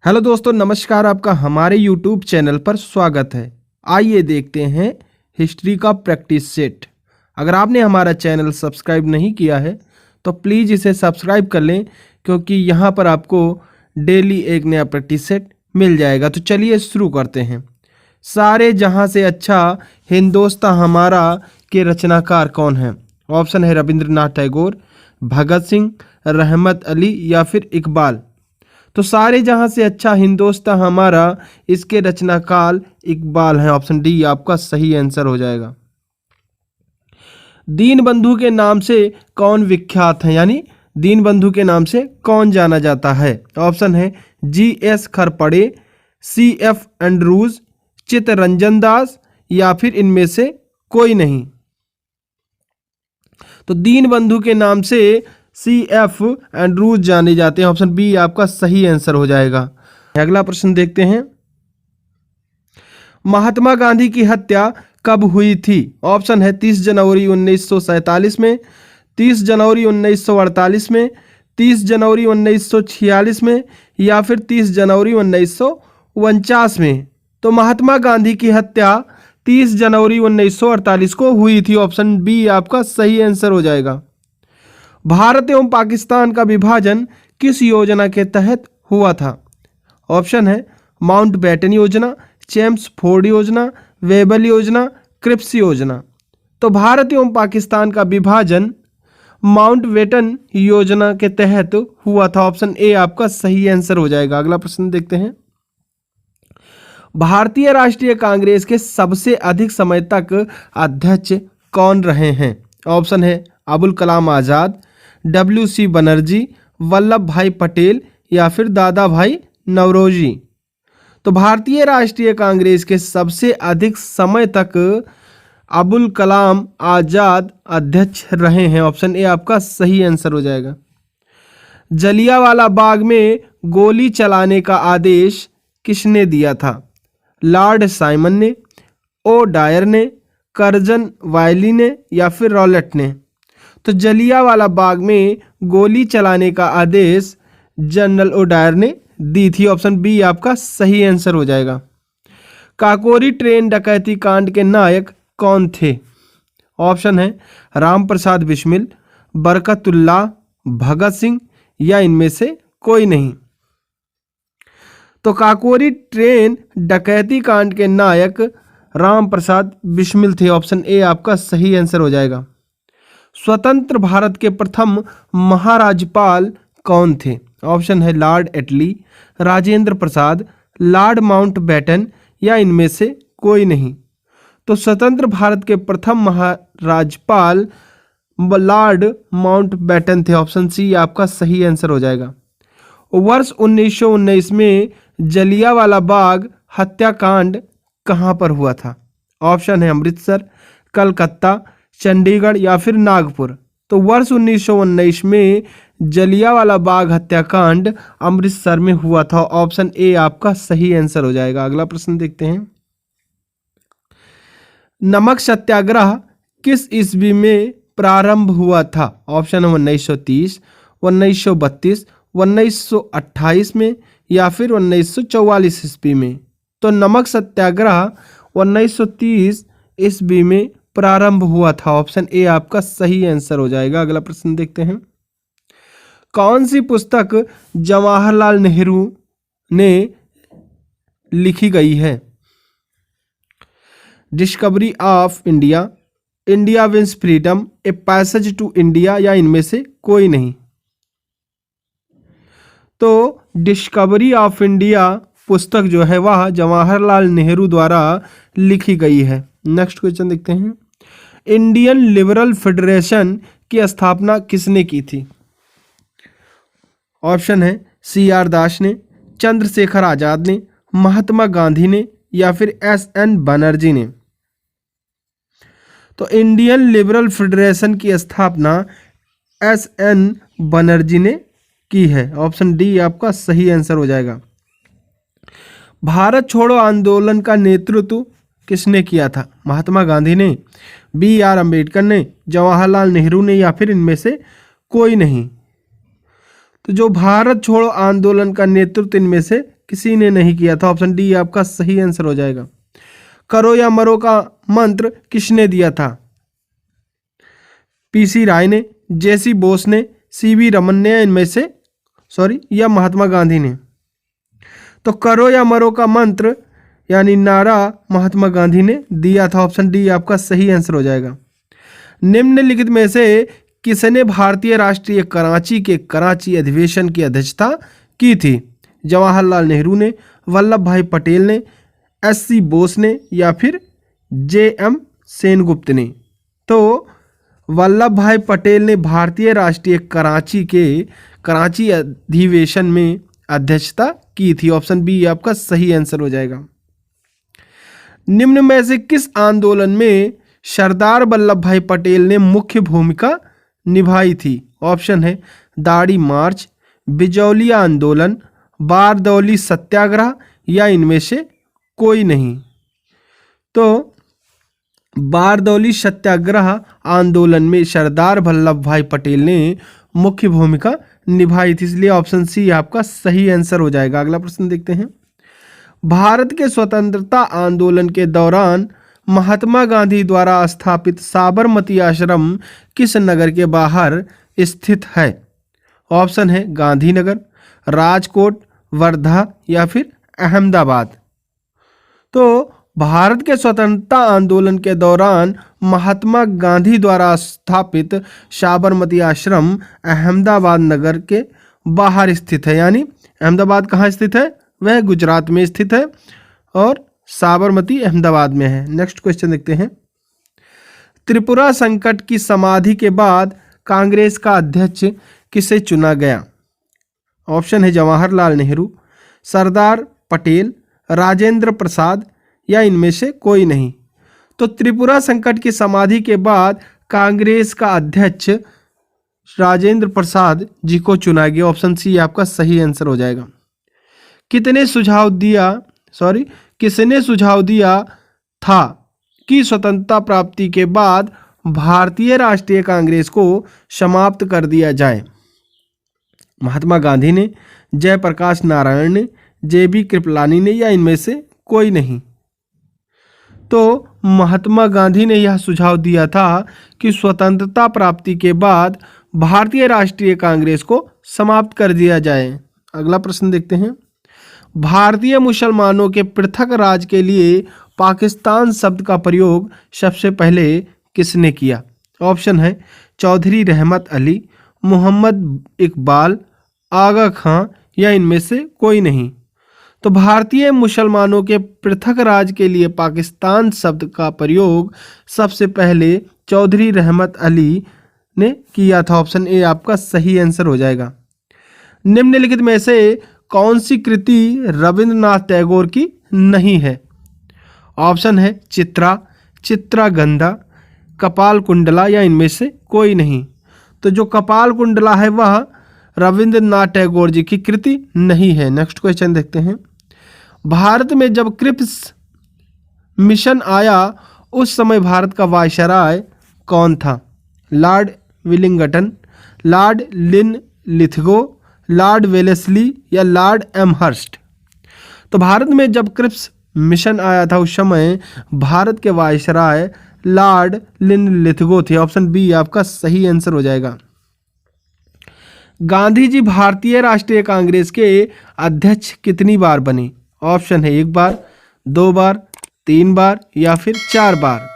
Hello दोस्तों, नमस्कार। आपका हमारे YouTube चैनल पर स्वागत है। आइए देखते हैं हिस्ट्री का प्रैक्टिस सेट। अगर आपने हमारा चैनल सब्सक्राइब नहीं किया है तो प्लीज़ इसे सब्सक्राइब कर लें, क्योंकि यहाँ पर आपको डेली एक नया प्रैक्टिस सेट मिल जाएगा। तो चलिए शुरू करते हैं। सारे जहाँ से अच्छा हिंदोस्तां हमारा के रचनाकार कौन है? ऑप्शन है रविंद्रनाथ टैगोर, भगत सिंह, रहमत अली या फिर इकबाल। तो सारे जहां से अच्छा हिंदोस्तां हमारा, इसके रचनाकार इकबाल हैं। ऑप्शन डी आपका सही आंसर हो जाएगा। दीनबंधु के नाम से कौन विख्यात है, यानी दीनबंधु के नाम से कौन जाना जाता है? ऑप्शन है GS. खरपड़े, C.F. Andrews, Chittaranjan Das या फिर इनमें से कोई नहीं। तो दीनबंधु के नाम से C.F. एंड्रूज जाने जाते हैं। ऑप्शन बी आपका सही आंसर हो जाएगा। अगला प्रश्न देखते हैं। महात्मा गांधी की हत्या कब हुई थी? ऑप्शन है 30 जनवरी 1947 में, 30 जनवरी 1948 में, 30 जनवरी 1946 में या फिर 30 जनवरी 1949 में। तो महात्मा गांधी की हत्या 30 जनवरी 1948 को हुई थी। ऑप्शन बी आपका सही आंसर हो जाएगा। भारत एवं पाकिस्तान का विभाजन किस योजना के तहत हुआ था? ऑप्शन है माउंटबेटन योजना, चेम्सफोर्ड योजना, वेबल योजना, क्रिप्स योजना। तो भारत एवं पाकिस्तान का विभाजन माउंटबेटन योजना के तहत हुआ था। ऑप्शन ए आपका सही आंसर हो जाएगा। अगला प्रश्न देखते हैं। भारतीय राष्ट्रीय कांग्रेस के सबसे अधिक समय तक अध्यक्ष कौन रहे हैं? ऑप्शन है अबुल कलाम आजाद, W.C. बनर्जी, वल्लभ भाई पटेल या फिर दादा भाई नौरोजी। तो भारतीय राष्ट्रीय कांग्रेस के सबसे अधिक समय तक अबुल कलाम आजाद अध्यक्ष रहे हैं। ऑप्शन ए आपका सही आंसर हो जाएगा। जलियांवाला बाग में गोली चलाने का आदेश किसने दिया था? लॉर्ड साइमन ने, ओ डायर ने, कर्जन वायली ने या फिर रॉलेट ने। तो जलियांवाला बाग में गोली चलाने का आदेश जनरल ओडायर ने दी थी। ऑप्शन बी आपका सही आंसर हो जाएगा। काकोरी ट्रेन डकैती कांड के नायक कौन थे? ऑप्शन है राम प्रसाद बिस्मिल, बरकतुल्लाह, भगत सिंह या इनमें से कोई नहीं। तो काकोरी ट्रेन डकैती कांड के नायक राम प्रसाद बिस्मिल थे। ऑप्शन ए आपका सही आंसर हो जाएगा। स्वतंत्र भारत के प्रथम महाराजपाल कौन थे? ऑप्शन है लॉर्ड एटली, राजेंद्र प्रसाद, लॉर्ड माउंटबेटन या इनमें से कोई नहीं। तो स्वतंत्र भारत के प्रथम महाराजपाल लॉर्ड माउंटबेटन थे। ऑप्शन सी आपका सही आंसर हो जाएगा। वर्ष 1919 में जलियांवाला बाग हत्याकांड कहां पर हुआ था? ऑप्शन है अमृतसर, कलकत्ता, चंडीगढ़ या फिर नागपुर। तो वर्ष 1919 में जलियांवाला बाग हत्याकांड अमृतसर में हुआ था। ऑप्शन ए आपका सही आंसर हो जाएगा। अगला प्रश्न देखते हैं। नमक सत्याग्रह किस ईस्वी में प्रारंभ हुआ था? ऑप्शन है 1930, 1932, 1928 में या फिर 1944 ईस्वी में। तो नमक सत्याग्रह 1930 ईस्वी में प्रारंभ हुआ था। ऑप्शन ए आपका सही आंसर हो जाएगा। अगला प्रश्न देखते हैं। कौन सी पुस्तक जवाहरलाल नेहरू ने लिखी गई है? Discovery of India, India wins freedom, a passage to India या इनमें से कोई नहीं। तो डिस्कवरी ऑफ इंडिया पुस्तक जो है वह जवाहरलाल नेहरू द्वारा लिखी गई है। नेक्स्ट क्वेश्चन देखते हैं। इंडियन लिबरल फेडरेशन की स्थापना किसने की थी? ऑप्शन है C.R. दास ने, चंद्रशेखर आजाद ने, महात्मा गांधी ने या फिर S.N. बनर्जी ने। तो इंडियन लिबरल फेडरेशन की स्थापना S.N. बनर्जी ने की है। ऑप्शन डी आपका सही आंसर हो जाएगा। भारत छोड़ो आंदोलन का नेतृत्व किसने किया था? महात्मा गांधी ने, B.R. अम्बेडकर ने, जवाहरलाल नेहरू ने या फिर इनमें से कोई नहीं। तो जो भारत छोड़ो आंदोलन का नेतृत्व इनमें से किसी ने नहीं किया था। ऑप्शन डी आपका सही आंसर हो जाएगा। करो या मरो का मंत्र किसने दिया था? पीसी राय ने, जेसी बोस ने, सीवी रमन ने, या इनमें से या महात्मा गांधी ने। तो करो या मरो का मंत्र यानी नारा महात्मा गांधी ने दिया था। ऑप्शन डी आपका सही आंसर हो जाएगा। निम्नलिखित में से किसने भारतीय राष्ट्रीय कराची के कराची अधिवेशन की अध्यक्षता की थी? जवाहरलाल नेहरू ने, वल्लभ भाई पटेल ने, एससी बोस ने, या फिर जेएम सेनगुप्त ने। तो वल्लभ भाई पटेल ने भारतीय राष्ट्रीय कराची अधिवेशन में अध्यक्षता की थी। ऑप्शन बी आपका सही आंसर हो जाएगा। निम्न में से किस आंदोलन में सरदार वल्लभ भाई पटेल ने मुख्य भूमिका निभाई थी? ऑप्शन है दाढ़ी मार्च, बिजौलिया आंदोलन, बारदौली सत्याग्रह, या इनमें से कोई नहीं। तो बारदौली सत्याग्रह आंदोलन में सरदार वल्लभ भाई पटेल ने मुख्य भूमिका निभाई थी, इसलिए ऑप्शन सी आपका सही आंसर हो जाएगा। अगला प्रश्न देखते हैं। भारत के स्वतंत्रता आंदोलन के दौरान महात्मा गांधी द्वारा स्थापित साबरमती आश्रम किस नगर के बाहर स्थित है? ऑप्शन है गांधीनगर, राजकोट, वर्धा, या फिर अहमदाबाद। तो भारत के स्वतंत्रता आंदोलन के दौरान महात्मा गांधी द्वारा स्थापित साबरमती आश्रम अहमदाबाद नगर के बाहर स्थित है। यानी अहमदाबाद कहाँ स्थित है? वह गुजरात में स्थित है और साबरमती अहमदाबाद में है। नेक्स्ट क्वेश्चन देखते हैं। त्रिपुरा संकट की समाधि के बाद कांग्रेस का अध्यक्ष किसे चुना गया? ऑप्शन है जवाहरलाल नेहरू, सरदार पटेल, राजेंद्र प्रसाद, या इनमें से कोई नहीं। तो त्रिपुरा संकट की समाधि के बाद कांग्रेस का अध्यक्ष राजेंद्र प्रसाद जी को चुना गया। ऑप्शन सी आपका सही आंसर हो जाएगा। किसने सुझाव दिया था कि स्वतंत्रता प्राप्ति के बाद भारतीय राष्ट्रीय कांग्रेस को समाप्त कर दिया जाए? महात्मा गांधी ने, जयप्रकाश नारायण ने, जेबी कृपलानी ने, या इनमें से कोई नहीं। तो महात्मा गांधी ने यह सुझाव दिया था कि स्वतंत्रता प्राप्ति के बाद भारतीय राष्ट्रीय कांग्रेस को समाप्त कर दिया जाए। अगला प्रश्न देखते हैं। भारतीय मुसलमानों के पृथक राज्य के लिए पाकिस्तान शब्द का प्रयोग सबसे पहले किसने किया? ऑप्शन है चौधरी रहमत अली, मोहम्मद इकबाल, आगा खां, या इनमें से कोई नहीं। तो भारतीय मुसलमानों के पृथक राज्य के लिए पाकिस्तान शब्द का प्रयोग सबसे पहले चौधरी रहमत अली ने किया था। ऑप्शन ए आपका सही आंसर हो जाएगा। निम्नलिखित में से कौन सी कृति रविंद्रनाथ टैगोर की नहीं है? ऑप्शन है चित्रागंधा, कपाल कुंडला, या इनमें से कोई नहीं। तो जो कपाल कुंडला है वह रविंद्रनाथ टैगोर जी की कृति नहीं है। नेक्स्ट क्वेश्चन देखते हैं। भारत में जब क्रिप्स मिशन आया उस समय भारत का वायसराय कौन था? Lord Willingdon, Lord Linlithgow, Lord Wellesley, या लॉर्ड एमहर्स्ट। तो भारत में जब क्रिप्स मिशन आया था उस समय भारत के वायसराय लॉर्ड लिनलिथगो थे। ऑप्शन बी आपका सही आंसर हो जाएगा। गांधी जी भारतीय राष्ट्रीय कांग्रेस के अध्यक्ष कितनी बार बने? ऑप्शन है 1 बार, 2 बार, 3 बार, या फिर 4 बार।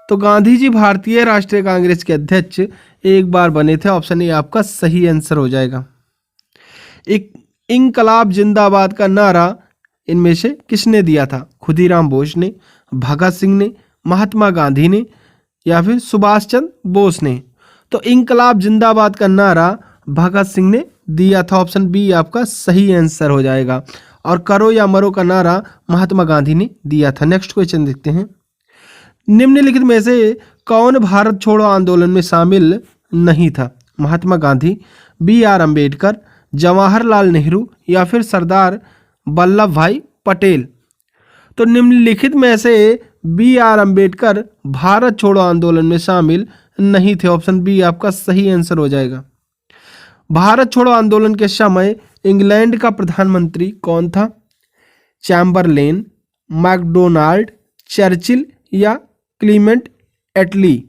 तो गांधी जी भारतीय राष्ट्रीय कांग्रेस के अध्यक्ष 1 बार बने थे। ऑप्शन ए आपका सही आंसर हो जाएगा। एक इंकलाब जिंदाबाद का नारा इनमें से किसने दिया था? खुदीराम बोस ने, भगत सिंह ने, महात्मा गांधी ने, या फिर सुभाष चंद्र बोस ने। तो इंकलाब जिंदाबाद का नारा भगत सिंह ने दिया था। ऑप्शन बी आपका सही आंसर हो जाएगा। और करो या मरो का नारा महात्मा गांधी ने दिया था। नेक्स्ट क्वेश्चन देखते हैं। निम्नलिखित में से कौन भारत छोड़ो आंदोलन में शामिल नहीं था? महात्मा गांधी, BR अम्बेडकर, जवाहरलाल नेहरू, या फिर सरदार वल्लभ भाई पटेल। तो निम्नलिखित में से BR अम्बेडकर भारत छोड़ो आंदोलन में शामिल नहीं थे। ऑप्शन बी आपका सही आंसर हो जाएगा। भारत छोड़ो आंदोलन के समय इंग्लैंड का प्रधानमंत्री कौन था? चैम्बरलेन, मैकडोनाल्ड, चर्चिल या क्लीमेंट एटली।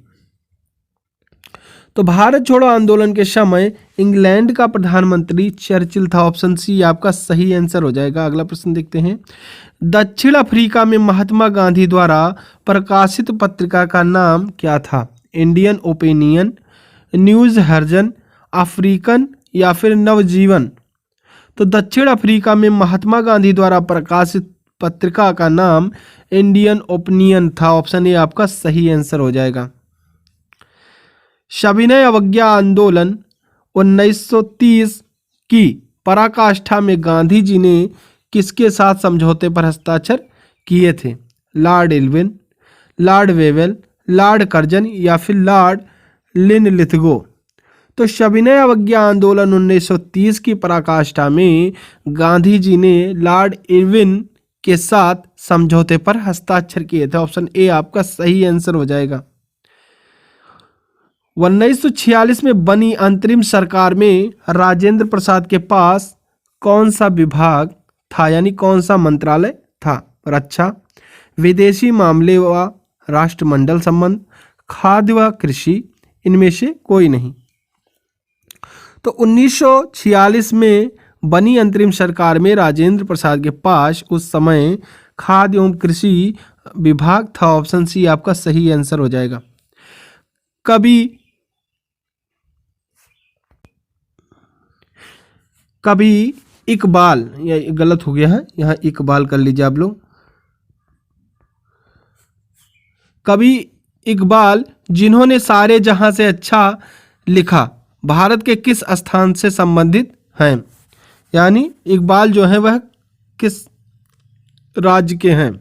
तो भारत छोड़ो आंदोलन के समय इंग्लैंड का प्रधानमंत्री चर्चिल था। ऑप्शन सी आपका सही आंसर हो जाएगा। अगला प्रश्न देखते हैं। दक्षिण अफ्रीका में महात्मा गांधी द्वारा प्रकाशित पत्रिका का नाम क्या था? Indian opinion, news Hertzian, African या फिर नवजीवन। तो दक्षिण अफ्रीका में महात्मा गांधी द्वारा प्रकाशित पत्रिका का नाम इंडियन ओपिनियन था। ऑप्शन ए आपका सही आंसर हो जाएगा। सविनय अवज्ञा आंदोलन 1930 की पराकाष्ठा में गांधी जी ने किसके साथ समझौते पर हस्ताक्षर किए थे? Lord Irwin, Lord Wavell, Lord Curzon या फिर लॉर्ड लिनलिथगो। तो सविनय अवज्ञा आंदोलन 1930 की पराकाष्ठा में गांधी जी ने लॉर्ड इरविन के साथ समझौते पर हस्ताक्षर किए थे। ऑप्शन ए आपका सही आंसर हो जाएगा। 1946 में बनी अंतरिम सरकार में राजेंद्र प्रसाद के पास कौन सा विभाग था, यानी कौन सा मंत्रालय था? रक्षा, विदेशी मामले व राष्ट्रमंडल संबंध, खाद्य व कृषि, इनमें से कोई नहीं। तो 1946 में बनी अंतरिम सरकार में राजेंद्र प्रसाद के पास उस समय खाद्य एवं कृषि विभाग था। ऑप्शन सी आपका सही आंसर हो जाएगा। कभी इकबाल, या गलत हो गया है, यहाँ इकबाल कर लीजिए आप लोग। कभी इकबाल जिन्होंने सारे जहां से अच्छा लिखा भारत के किस स्थान से संबंधित हैं? यानी इकबाल जो है वह किस राज्य के हैं?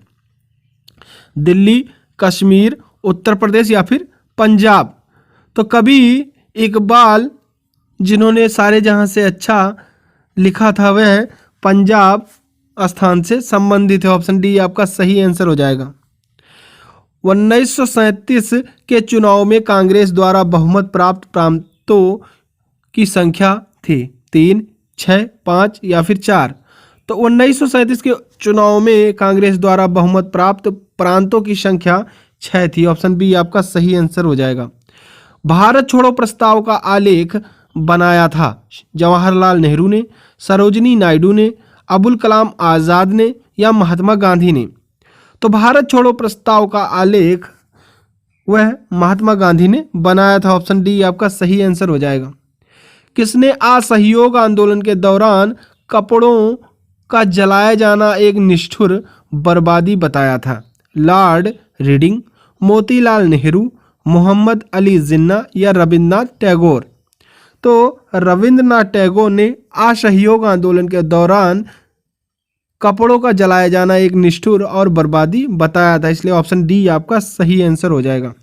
दिल्ली, कश्मीर, उत्तर प्रदेश या फिर पंजाब। तो कभी इकबाल जिन्होंने सारे जहां से अच्छा लिखा था वह पंजाब स्थान से संबंधित है। ऑप्शन डी आपका सही आंसर हो जाएगा। 1937 के चुनाव में कांग्रेस द्वारा बहुमत प्राप्त प्रांतों की संख्या थी 3, 6, 5 या फिर 4। तो 1937 के चुनाव में कांग्रेस द्वारा बहुमत प्राप्त प्रांतों की संख्या 6 थी। ऑप्शन बी आपका सही आंसर हो जाएगा। भारत छोड़ो प्रस्ताव का आलेख बनाया था जवाहरलाल नेहरू ने, सरोजिनी नायडू ने, अबुल कलाम आज़ाद ने या महात्मा गांधी ने? तो भारत छोड़ो प्रस्ताव का आलेख वह महात्मा गांधी ने बनाया था। ऑप्शन डी आपका सही आंसर हो जाएगा। किसने असहयोग आंदोलन के दौरान कपड़ों का जलाया जाना एक निष्ठुर बर्बादी बताया था? लॉर्ड रीडिंग, मोतीलाल नेहरू, मोहम्मद अली जिन्ना या रविंद्रनाथ टैगोर? तो रविंद्रनाथ टैगोर ने असहयोग आंदोलन के दौरान कपड़ों का जलाया जाना एक निष्ठुर और बर्बादी बताया था, इसलिए ऑप्शन डी आपका सही आंसर हो जाएगा।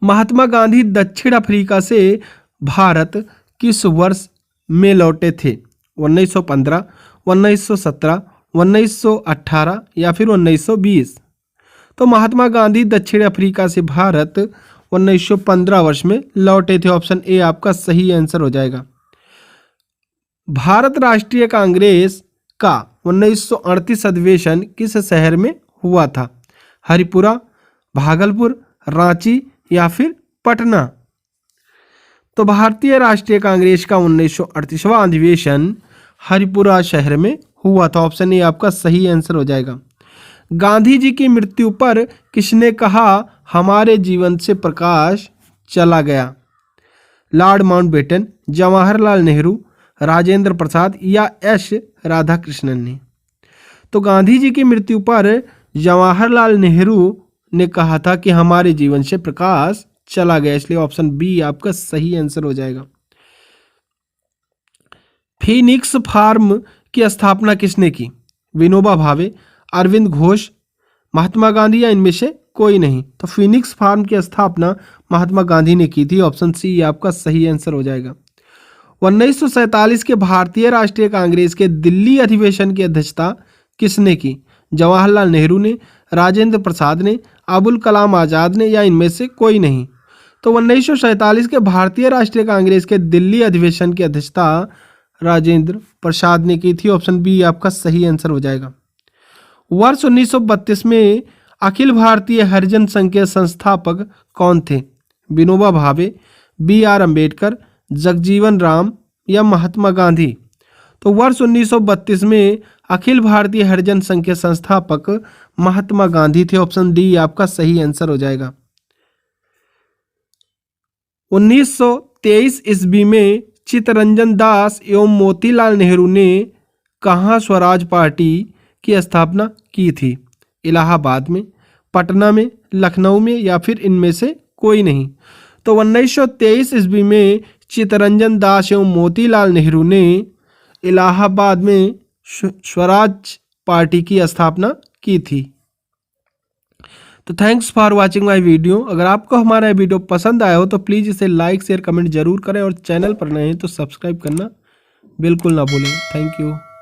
महात्मा गांधी दक्षिण अफ्रीका से भारत किस वर्ष में लौटे थे? 1915, 1917, 1918 या फिर 1920? तो महात्मा गांधी दक्षिण अफ्रीका से भारत 1915 वर्ष में लौटे थे। ऑप्शन ए आपका सही आंसर हो जाएगा। भारत राष्ट्रीय कांग्रेस का 1938 अधिवेशन किस शहर में हुआ था? हरिपुरा, भागलपुर, रांची या फिर पटना? तो भारतीय राष्ट्रीय कांग्रेस का 1938वां अधिवेशन हरिपुरा शहर में हुआ था। ऑप्शन ए आपका सही आंसर हो जाएगा। गांधी जी की मृत्यु पर किसने कहा हमारे जीवन से प्रकाश चला गया? लॉर्ड माउंटबेटन, जवाहरलाल नेहरू, राजेंद्र प्रसाद या एस राधाकृष्णन ने? तो गांधी जी की मृत्यु पर जवाहरलाल नेहरू ने कहा था कि हमारे जीवन से प्रकाश चला गया, इसलिए ऑप्शन बी आपका सही आंसर हो जाएगा। फीनिक्स फार्म की स्थापना किसने की? विनोबा भावे, अरविंद घोष, महात्मा गांधी या इनमें से कोई नहीं? तो फीनिक्स फार्म की स्थापना महात्मा गांधी ने की थी। ऑप्शन सी आपका सही आंसर हो जाएगा। 1947 के भारतीय राष्ट्रीय कांग्रेस के दिल्ली अधिवेशन की अध्यक्षता किसने की? जवाहरलाल नेहरू ने, राजेंद्र प्रसाद ने, अबुल कलाम आज़ाद ने या इनमें से कोई नहीं? तो 1947 के भारतीय राष्ट्रीय कांग्रेस के दिल्ली अधिवेशन की अध्यक्षता राजेंद्र प्रसाद ने की थी। ऑप्शन बी आपका सही आंसर हो जाएगा। वर्ष 1932 में अखिल भारतीय हरिजन संघ के संस्थापक कौन थे? विनोबा भावे, बी आर अम्बेडकर, जगजीवन राम या महात्मा गांधी? तो वर्ष 1932 में अखिल भारतीय हरिजन संघ के संस्थापक महात्मा गांधी थे। ऑप्शन डी आपका सही आंसर हो जाएगा। 1923 ईस्वी में चित्तरंजन दास एवं मोतीलाल नेहरू ने कहाँ स्वराज पार्टी की स्थापना की थी? इलाहाबाद में, पटना में, लखनऊ में या फिर इनमें से कोई नहीं? तो 1923 ईस्वी में चित्तरंजन दास एवं मोतीलाल नेहरू ने इलाहाबाद में स्वराज पार्टी की स्थापना की थी। तो thanks for watching my video. अगर आपको हमारा वीडियो पसंद आया हो तो प्लीज़ इसे लाइक शेयर कमेंट जरूर करें और चैनल पर नए हैं तो सब्सक्राइब करना बिल्कुल ना भूलें। Thank you.